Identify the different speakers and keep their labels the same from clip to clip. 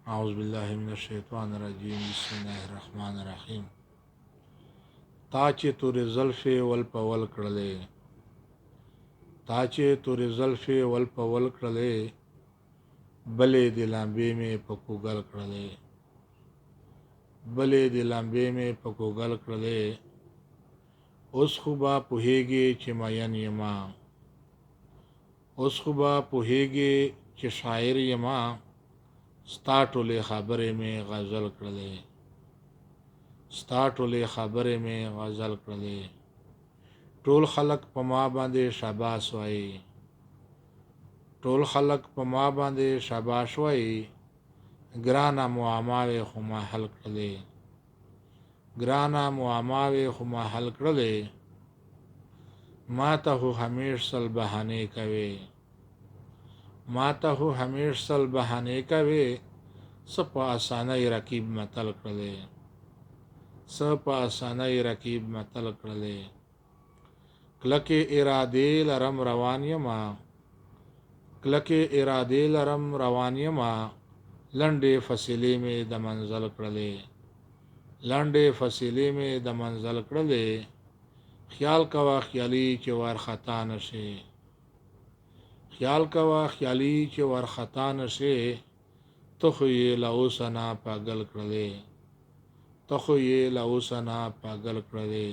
Speaker 1: औज़ुबिल्लाहि मिनश्शैतानिर्रजीम बिस्मिल्लाहिर्रहमानिर्रहीम। ता چې تورې زلفې ول په ول کړلې، تا چې تورې زلفې ول په ول کړلې، بلې د لامبې مې په کوګل کړلې، بلې د لامبې مې په کوګل کړلې. اوس خو به پوهېږې چې مین یما، اوس خو به پوهېږې چې شاعر یما، ستا ټولې خبرې مې غزل کړلې، ستا ټولې خبرې مې غزل کړلې. ټول خلق په ما باندې شاباس وایي، ټول خلق په ما باندې شاباس وایي، ګرانه معماوې خو ما حل کړلې، ګرانه معماوې خو ما حل کړلې. ما ته خو همیش سل بهانې کوې، ما ته خو همیش سل بهانې کوې، څه په اسانۍ رقیب متل کړلې، څه په اسانۍ رقیب متل کړلې. کلکې ارادې لرم روان یما، کلکې ارادې لرم روان یما، لنډې فاصلې مې د منزل کړلې، لنډې فاصلې مې د منزل کړلې. خیال کوه خیالي چې وارخطا نشې، خیال کوه خیالي چې وارخطا نشې، ته خو یې له اوسه نه پاگل کړلې، ته خو یې له اوسه نه پاگل کړلې.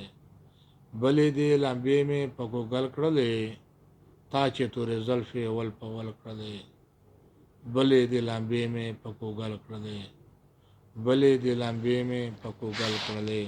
Speaker 1: بلې دې لمبې مې په کوګل کړلې، تا چې تورې زلفې ول په ول کړلې، بلې دې لمبې مې په کوګل کړلې، بلې دې لمبې مې په کوګل کړلې.